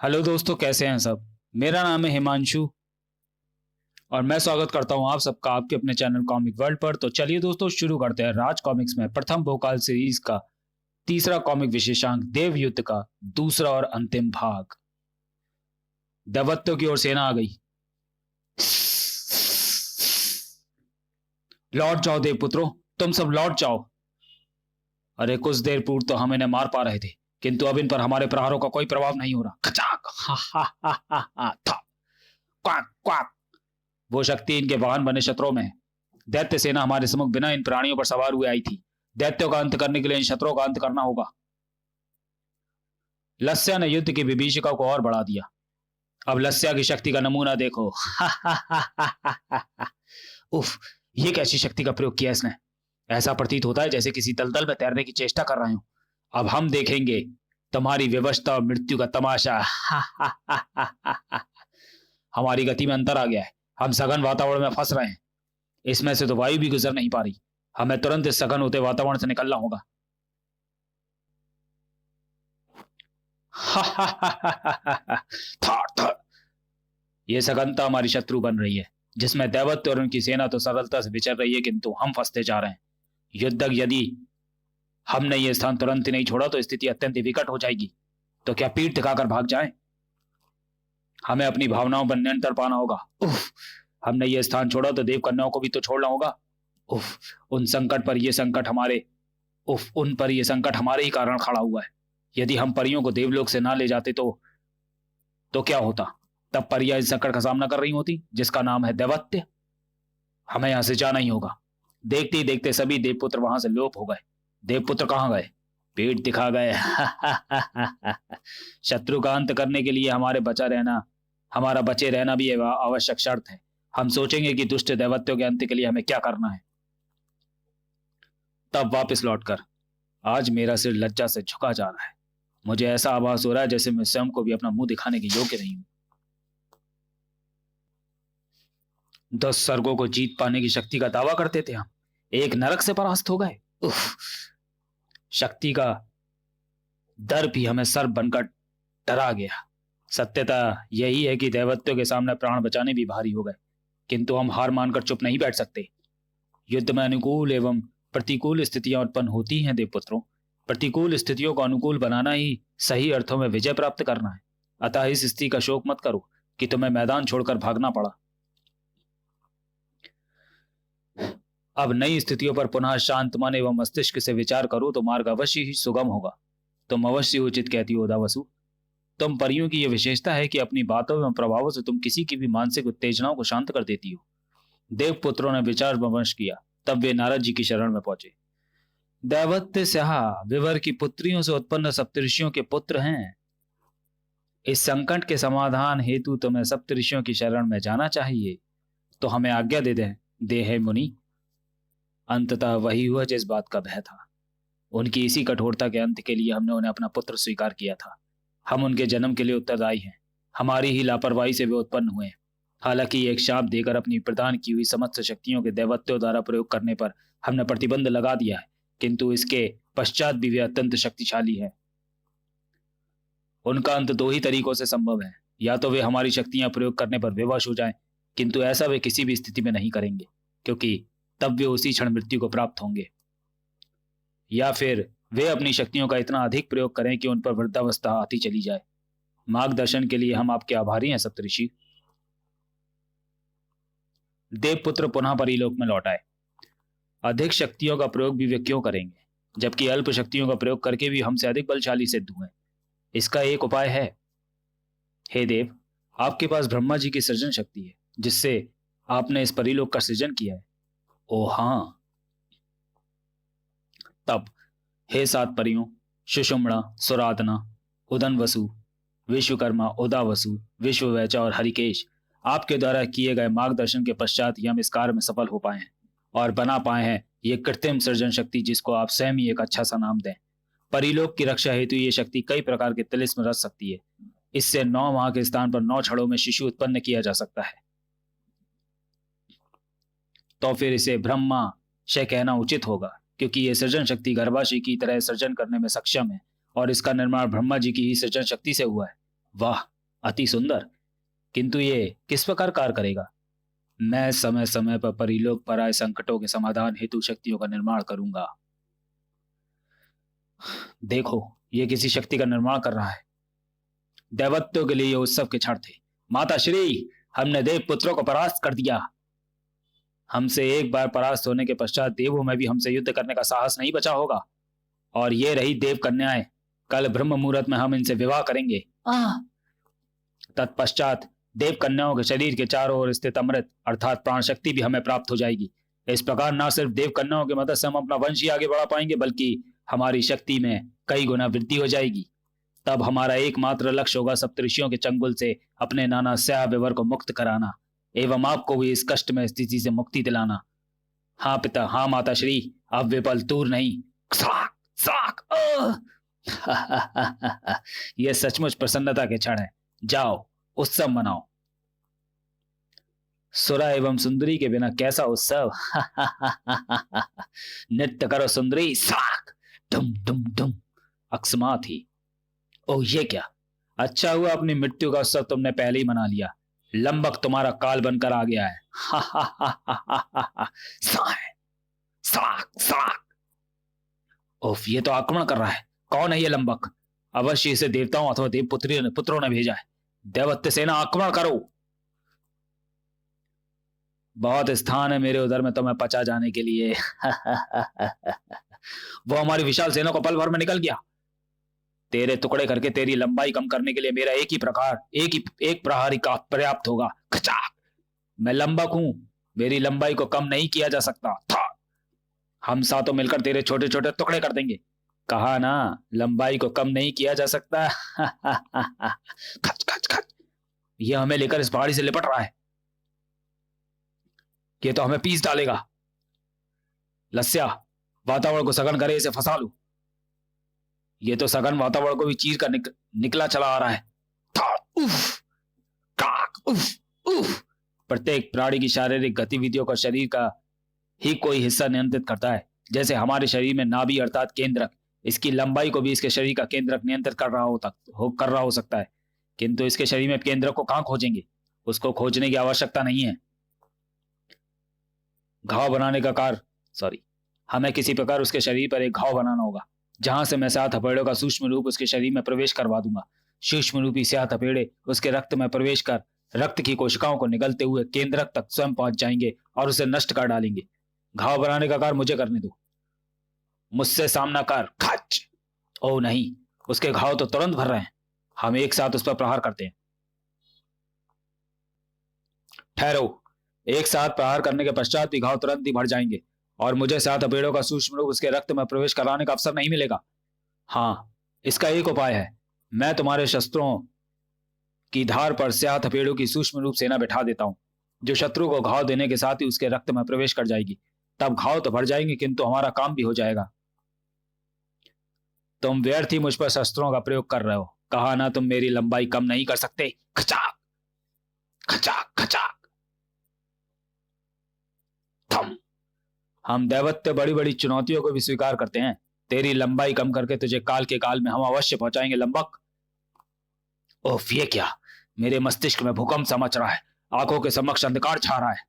Hello दोस्तों, कैसे हैं सब। मेरा नाम है हिमांशु और मैं स्वागत करता हूं आप सबका आपके अपने चैनल कॉमिक वर्ल्ड पर। तो चलिए दोस्तों, शुरू करते हैं राज कॉमिक्स में प्रथम भोकाल सीरीज का तीसरा कॉमिक विशेषांक देव युद्ध का दूसरा और अंतिम भाग। दैवत्व की ओर सेना आ गई। लौट जाओ देवपुत्रों, तुम सब लौट जाओ। अरे कुछ देर पूर्व तो हम इन्हें मार पा रहे थे, किंतु अब इन पर हमारे प्रहारों का कोई प्रभाव नहीं हो रहा। खचाक हा हा हा हा हा था। Quack quack. वो शक्ति इनके वाहन बने शत्रुओं में है। दैत्य सेना हमारे सम्मुख बिना इन प्राणियों पर सवार हुए आई थी। दैत्यों का अंत करने के लिए इन शत्रुओं का अंत करना होगा। लस्या ने युद्ध की विभीषिका को और बढ़ा दिया। अब लस्या की शक्ति का नमूना देखो। उफ, ये कैसी शक्ति का प्रयोग किया इसने। ऐसा प्रतीत होता है जैसे किसी दलदल में तैरने की चेष्टा कर रहे हो। अब हम देखेंगे तुम्हारी विवशता और मृत्यु का तमाशा। हमारी गति में अंतर आ गया है। हम सघन वातावरण में फंस रहे हैं। इसमें से तो वायु भी गुजर नहीं पा रही। हमें तुरंत इस सघन होते वातावरण से निकलना होगा। थार थार। यह सघनता हमारी शत्रु बन रही है, जिसमें दैवत्व और उनकी सेना तो सरलता से विचर रही है, किंतु हम फंसते जा रहे हैं। युद्धक यदि हमने ये स्थान तुरंत ही नहीं छोड़ा तो स्थिति अत्यंत विकट हो जाएगी। तो क्या पीठ दिखाकर भाग जाएं? हमें अपनी भावनाओं पर नियंत्रण पाना होगा। उफ, हमने ये स्थान छोड़ा तो देव कन्याओं को भी तो छोड़ना होगा। उफ, उन संकट पर ये संकट हमारे उफ उन पर ये संकट हमारे ही कारण खड़ा हुआ है। यदि हम परियों को देवलोक से ना ले जाते तो क्या होता? तब परियां इस संकट का सामना कर रही होती, जिसका नाम है दैवत्य। हमें यहां से जाना ही होगा। देखते ही देखते सभी देवपुत्र वहां से लोप हो गए। देवपुत्र कहां गए? पेट दिखा गए। शत्रु का अंत करने के लिए हमारा बचे रहना भी आवश्यक शर्त है। हम सोचेंगे कि दुष्ट दैवत्यों के अंत के लिए हमें क्या करना है। तब वापस लौटकर आज मेरा सिर लज्जा से झुका जा रहा है। मुझे ऐसा आभास हो रहा है जैसे मैं स्वयं को भी अपना मुंह दिखाने के योग्य नहीं हूं। 10 स्वर्गों को जीत पाने की शक्ति का दावा करते थे हम, एक नरक से परास्त हो गए। शक्ति का डर भी हमें सर बनकर डरा गया। सत्यता यही है कि दैवत्व के सामने प्राण बचाने भी भारी हो गए, किंतु हम हार मानकर चुप नहीं बैठ सकते। युद्ध में अनुकूल एवं प्रतिकूल स्थितियां उत्पन्न होती हैं देवपुत्रों। प्रतिकूल स्थितियों को अनुकूल बनाना ही सही अर्थों में विजय प्राप्त करना है। अतः इस स्थिति का शोक मत करो कि तुम्हें मैदान छोड़कर भागना पड़ा। अब नई स्थितियों पर पुनः शांत मन एवं मस्तिष्क से विचार करो तो मार्ग अवश्य ही सुगम होगा। तुम अवश्य उचित कहती हो दावसु। तुम परियों की यह विशेषता है कि अपनी बातों एवं प्रभावों से तुम किसी की भी मानसिक उत्तेजनाओं को शांत कर देती हो। देवपुत्रों ने विचार विमर्श किया, तब वे नारद जी की शरण में पहुंचे। दैवत्य स्याह विवर की पुत्रियों से उत्पन्न सप्तऋषियों के पुत्र हैं। इस संकट के समाधान हेतु तुम्हें सप्तऋषियों की शरण में जाना चाहिए। तो हमें आज्ञा दे है मुनि। अंततः वही हुआ जिस बात का भय था। उनकी इसी कठोरता के अंत के लिए हमने उन्हें अपना पुत्र स्वीकार किया था। हम उनके जन्म के लिए उत्तरदायी हैं। हमारी ही लापरवाही से वे उत्पन्न हुए। हालांकि एक शाप देकर अपनी प्रदान की हुई समस्त शक्तियों के दैवत्व द्वारा प्रयोग करने पर हमने प्रतिबंध लगा दिया है, किंतु इसके पश्चात भी वे अत्यंत शक्तिशाली हैं। उनका अंत 2 ही तरीकों से संभव है। या तो वे हमारी शक्तियां प्रयोग करने पर विवश हो जाएं, किंतु ऐसा वे किसी भी स्थिति में नहीं करेंगे, क्योंकि तब वे उसी क्षण मृत्यु को प्राप्त होंगे। या फिर वे अपनी शक्तियों का इतना अधिक प्रयोग करें कि उन पर वृद्धावस्था आती चली जाए। मार्गदर्शन के लिए हम आपके आभारी हैं सप्तऋषि। देवपुत्र पुनः परीलोक में लौट आए। अधिक शक्तियों का प्रयोग भी वे क्यों करेंगे, जबकि अल्प शक्तियों का प्रयोग करके भी हमसे अधिक बलशाली सिद्ध हुए। इसका एक उपाय है। हे देव, आपके पास ब्रह्मा जी की सृजन शक्ति है, जिससे आपने इस परीलोक का सृजन किया है। ओ हां। तब हे 7 परियों, सुषुम्ना, सुराधना, उदनवसु, विश्वकर्मा, उदावसु, विश्ववैचा और हरिकेश, आपके द्वारा किए गए मार्गदर्शन के पश्चात ही हम इस कार्य में सफल हो पाए हैं और बना पाए हैं ये कृत्रिम सृजन शक्ति, जिसको आप स्वयं ही एक अच्छा सा नाम दें। परिलोक की रक्षा हेतु ये शक्ति कई प्रकार के तिलिस्म रच सकती है। इससे 9 माह के स्थान पर 9 छड़ों में शिशु उत्पन्न किया जा सकता है। तो फिर इसे ब्रह्माशय कहना उचित होगा, क्योंकि यह सृजन शक्ति गर्भाशय की तरह सृजन करने में सक्षम है और इसका निर्माण ब्रह्मा जी की ही सृजन शक्ति से हुआ है। वाह, अति सुंदर, किंतु ये किस प्रकार कार्य करेगा? मैं समय समय पर परिलोक पर आए संकटों के समाधान हेतु शक्तियों का निर्माण करूंगा। देखो, ये किसी शक्ति का निर्माण कर रहा है। दैवत्व के लिए ये उत्सव के क्षण थे। माता श्री, हमने देव पुत्रों को परास्त कर दिया। हमसे एक बार परास्त होने के पश्चात देवों में भी हमसे युद्ध करने का साहस नहीं बचा होगा। और ये रही देव कन्याएं, कल ब्रह्म मुहूर्त में हम इनसे विवाह करेंगे। तत्पश्चात देव कन्याओं के शरीर के चारों ओर स्थित अमृत अर्थात प्राण शक्ति भी हमें प्राप्त हो जाएगी। इस प्रकार न सिर्फ देव कन्याओं की मदद से हम अपना वंश ही आगे बढ़ा पाएंगे, बल्कि हमारी शक्ति में कई गुना वृद्धि हो जाएगी। तब हमारा एकमात्र लक्ष्य होगा सप्तऋषियों के चंगुल से अपने नाना स्याह विवर को मुक्त कराना एवं आपको भी इस कष्टमय स्थिति से मुक्ति दिलाना। हाँ पिता, हाँ माता श्री, अब वे पल दूर नहीं। साक, साक, यह सचमुच प्रसन्नता के क्षण है। जाओ, उत्सव मनाओ। सुरा एवं सुंदरी के बिना कैसा उत्सव। नृत्य करो सुंदरी, साक, डुम डुम डुम। अकस्मात ही, ओह ये क्या, अच्छा हुआ अपनी मृत्यु का उत्सव तुमने पहले ही मना लिया। लंबक तुम्हारा काल बनकर आ गया है। साक, साक। ओफ, ये तो आक्रमण कर रहा है। कौन है ये लंबक? अवश्य इसे देवताओं अथवा देव पुत्रों ने भेजा है। दैवत्य सेना, आक्रमण करो। बहुत स्थान है मेरे उधर में तुम्हें पचा जाने के लिए। वो हमारी विशाल सेना को पल भर में निकल गया। तेरे टुकड़े करके तेरी लंबाई कम करने के लिए मेरा एक प्रहारी का पर्याप्त होगा। खचाक। मैं लंबक हूं, मेरी लंबाई को कम नहीं किया जा सकता था। हम सातों मिलकर तेरे छोटे छोटे टुकड़े कर देंगे। कहा ना, लंबाई को कम नहीं किया जा सकता। खच खच खच। यह हमें लेकर इस पहाड़ी से लिपट रहा है। ये तो हमें पीस डालेगा। लस्या, वातावरण को सघन करे, इसे फंसा लूं। ये तो सघन वातावरण को भी चीर कर निकला चला आ रहा है। उफ, काक, उफ, उफ। प्रत्येक प्राणी की शारीरिक गतिविधियों का शरीर का ही कोई हिस्सा नियंत्रित करता है। जैसे हमारे शरीर में नाभि अर्थात केंद्रक, इसकी लंबाई को भी इसके शरीर का केंद्रक नियंत्रित कर रहा हो सकता है। किंतु इसके शरीर में केंद्रक को कहां खोजेंगे? उसको खोजने की आवश्यकता नहीं है। घाव बनाने का कार्य हमें किसी प्रकार उसके शरीर पर एक घाव बनाना होगा, जहां से मैं 7 हथेड़ों का सूक्ष्म रूप उसके शरीर में प्रवेश करवा दूंगा। सूक्ष्म रूपी 7 हथेड़े उसके रक्त में प्रवेश कर रक्त की कोशिकाओं को निगलते हुए केंद्रक तक स्वयं पहुंच जाएंगे और उसे नष्ट कर डालेंगे। घाव बनाने का कार्य मुझे करने दो। मुझसे सामना कर। खच। ओ नहीं, उसके घाव तो तुरंत भर रहे हैं। हम एक साथ उस पर प्रहार करते हैं। ठहरो, एक साथ प्रहार करने के पश्चात भी घाव तुरंत ही भर जाएंगे और मुझे 7 हथेड़ों का सूक्ष्म रूप उसके रक्त में प्रवेश कराने का अवसर नहीं मिलेगा। हाँ, इसका एक उपाय है। मैं तुम्हारे शस्त्रों की धार पर 7 हथेड़ों की सूक्ष्म रूप सेना बैठा देता हूं, जो शत्रु को घाव देने के साथ ही उसके रक्त में प्रवेश कर जाएगी। तब घाव तो भर जाएंगे, किंतु हमारा काम भी हो जाएगा। तुम व्यर्थ ही मुझ पर शस्त्रों का प्रयोग कर रहे हो। कहा ना, तुम मेरी लंबाई कम नहीं कर सकते। खचाक, खचाक, खचाक। हम दैवत्य बड़ी बड़ी चुनौतियों को भी स्वीकार करते हैं। तेरी लंबाई कम करके तुझे काल के काल में हम अवश्य पहुंचाएंगे लंबक। ओफ, ये क्या, मेरे मस्तिष्क में भूकंप सा मच रहा है। आंखों के समक्ष अंधकार छा रहा है।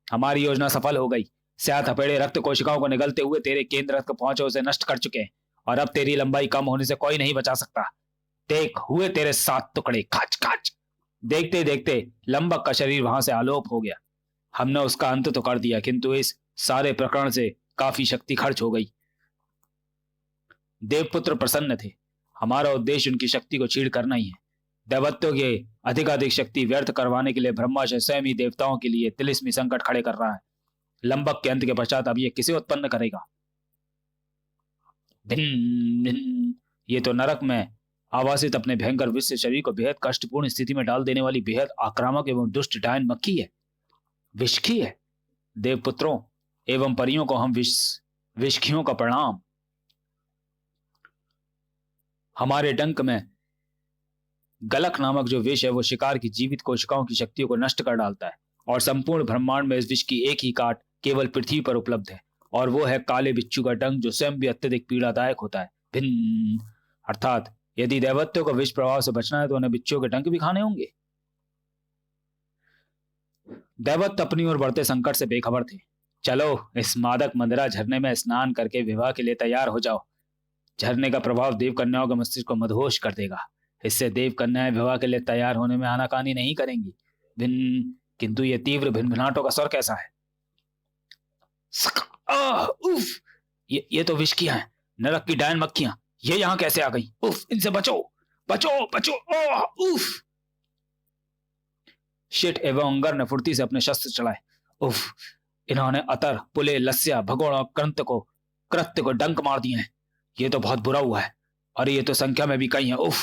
हमारी योजना सफल हो गई। 7 हथेड़े रक्त कोशिकाओं को निगलते हुए तेरे केंद्र तक पहुंचे उसे नष्ट कर चुके हैं और अब तेरी लंबाई कम होने से कोई नहीं बचा सकता। देख, हुए तेरे 7 टुकड़े। खच खच। देखते देखते लंबक का शरीर वहां से आलोप हो गया। हमने उसका अंत तो कर दिया, किंतु इस सारे प्रकरण से काफी शक्ति खर्च हो गई। देवपुत्र प्रसन्न थे। हमारा उद्देश्य उनकी शक्ति को छीड़ करना ही है। दैवत्व के अधिकाधिक शक्ति व्यर्थ करवाने के लिए ब्रह्माशय स्वयं ही देवताओं के लिए तिलिस्मी संकट खड़े कर रहा है। लंबक के अंत के पश्चात अब ये किसे उत्पन्न करेगा? ये तो नरक में आवासित अपने भयंकर विश्व शरीर को बेहद कष्टपूर्ण स्थिति में डाल देने वाली बेहद आक्रामक एवं दुष्ट डायन मक्खी है, विषखी है। देवपुत्रों एवं परियों को हम विषखियों का प्रणाम। हमारे डंक में गलक नामक जो विष है वो शिकार की जीवित कोशिकाओं की शक्तियों को नष्ट कर डालता है और संपूर्ण ब्रह्मांड में इस विष की एक ही काट केवल पृथ्वी पर उपलब्ध है और वो है काले बिच्छू का डंक, जो स्वयं भी अत्यधिक पीड़ादायक होता है। भिन्न अर्थात यदि दैवत्यों को विष प्रभाव से बचना है तो उन्हें बिच्छुओं के डंक भी खाने होंगे। दैवत अपनी ओर बढ़ते संकट से बेखबर थे। चलो इस मादक मंदिरा झरने में स्नान करके विवाह के लिए तैयार हो जाओ। झरने का प्रभाव देव कन्याओं के मस्तिष्क को मदहोश कर देगा। इससे देव कन्याएं विवाह के लिए तैयार होने में आनाकानी नहीं करेंगी। किंतु ये तीव्र भिनभिनाटों का स्वर कैसा है? उफ, ये तो विष्कियां हैं, नरक की डायन मक्खियां। ये यहां कैसे आ गई? उफ, इनसे बचो बचो बचो। उफ। शिट एवं अंगर ने फुर्ती से अपने शस्त्र चलाए। उफ, इन्होंने अतर, पुले, लस्या, भगोड़ और कृत्य को डंक मार दिए हैं। ये तो बहुत बुरा हुआ है। अरे ये तो संख्या में भी कई है। उफ।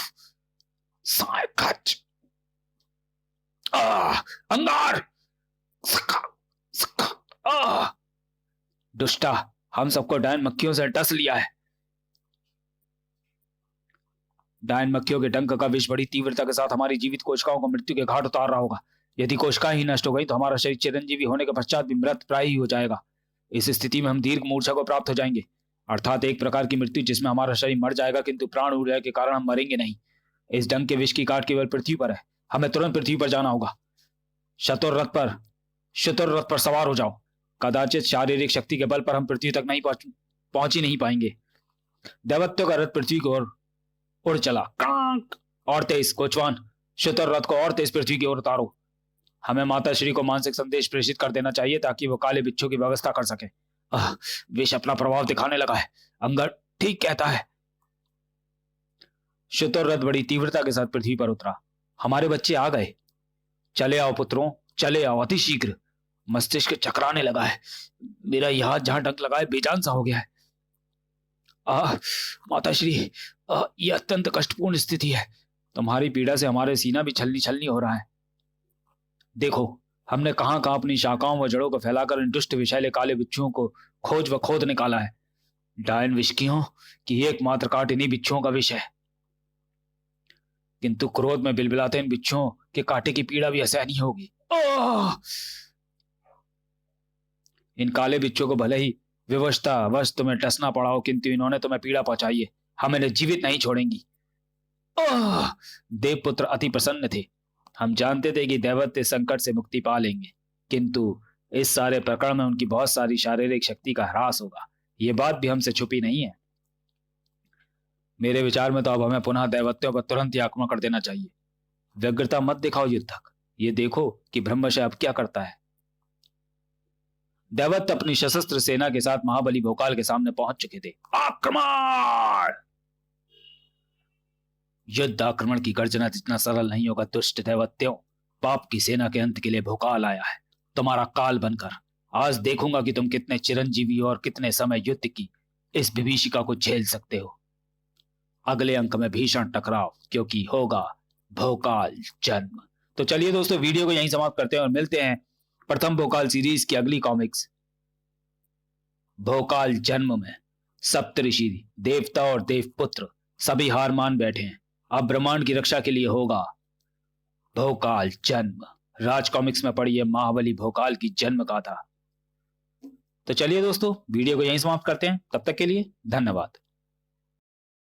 अंगार। दुष्टा, हम सबको डायन मक्खियों से डस लिया है। डायन मक्खियों के डंक का विष बड़ी तीव्रता के साथ हमारी जीवित कोशिकाओं को मृत्यु के घाट उतार रहा होगा। यदि कोशिकाएं ही नष्ट हो गई तो हमारा शरीर चिरंजीवी होने के पश्चात भी मृत प्राय ही हो जाएगा। इस स्थिति में हम दीर्घ मूर्छा को प्राप्त हो जाएंगे, अर्थात एक प्रकार की मृत्यु जिसमें हमारा शरीर मर जाएगा किंतु प्राण ऊर्जा के कारण हम मरेंगे नहीं। इस डंक के विष की काट केवल पृथ्वी पर है। हमें तुरंत पृथ्वी पर जाना होगा। शतुर रथ पर सवार हो जाओ। कदाचित शारीरिक शक्ति के बल पर हम पृथ्वी तक नहीं पहुंच ही नहीं पाएंगे। दैवत्व का रथ पृथ्वी की ओर उड़ चला। और तेज कोचवान, शतुर रथ को और तेज पृथ्वी की ओर उतारो। हमें माता श्री को मानसिक संदेश प्रेषित कर देना चाहिए ताकि वो काले बिच्छू की व्यवस्था कर सके। विष अपना प्रभाव दिखाने लगा है। अंगर ठीक कहता है। शतुर रथ बड़ी तीव्रता के साथ पृथ्वी पर उतरा। हमारे बच्चे आ गए। चले आओ पुत्रों, चले आओ अति शीघ्र। मस्तिष्क चकराने लगा है। मेरा यहां जहां डंक लगा है बेजान सा हो गया है। माता श्री, यह अत्यंत कष्टपूर्ण स्थिति है। तुम्हारी पीड़ा से हमारे सीना भी छलनी छलनी हो रहा है। देखो, हमने कहां कहां अपनी शाखाओं व जड़ों को फैलाकर इन दुष्ट विषैले काले बिच्छुओं को खोज व खोद निकाला है। डायन विष्कियों की एकमात्र काट इन्हीं बिच्छुओं का विष है। किंतु क्रोध में बिलबिलाते इन बिच्छुओं के कांटे की पीड़ा भी असहनीय होगी। इन काले बिच्छुओं को भले ही विवशतावश तुम्हें टसना पड़ा हो, किंतु इन्होंने तुम्हें पीड़ा पहुंचाई है। हम इन्हें जीवित नहीं छोड़ेंगी। देवपुत्र अति प्रसन्न थे। हम जानते थे कि दैवत्य संकट से मुक्ति पा लेंगे, किंतु इस सारे प्रकरण में उनकी बहुत सारी शारीरिक शक्ति का ह्रास होगा। ये बात भी हमसे छुपी नहीं है। मेरे विचार में तो अब हमें पुनः दैवत्यों पर तुरंत ही आक्रमण कर देना चाहिए। व्यग्रता मत दिखाओ युद्धक, ये देखो कि ब्रह्मशय अब क्या करता है। दैवत्य अपनी सशस्त्र सेना के साथ महाबली भोकाल के सामने पहुंच चुके थे। आक्रमण! युद्ध आक्रमण की गर्जना इतना सरल नहीं होगा दुष्ट दैवत्यों। पाप की सेना के अंत के लिए भोकाल आया है, तुम्हारा काल बनकर। आज देखूंगा कि तुम कितने चिरंजीवी और कितने समय युद्ध की इस विभीषिका को झेल सकते हो। अगले अंक में भीषण टकराव, क्योंकि होगा भोकाल जन्म। तो चलिए दोस्तों, वीडियो को यहीं समाप्त करते हैं और मिलते हैं प्रथम भोकाल सीरीज की अगली कॉमिक्स भोकाल जन्म में। सप्तऋषि, देवता और देवपुत्र सभी हार मान बैठे हैं। अब ब्रह्मांड की रक्षा के लिए होगा भोकाल जन्म। राज कॉमिक्स में पढ़िए महाबली भोकाल की जन्म गाथा। तो चलिए दोस्तों, वीडियो को यहीं समाप्त करते हैं। तब तक के लिए धन्यवाद।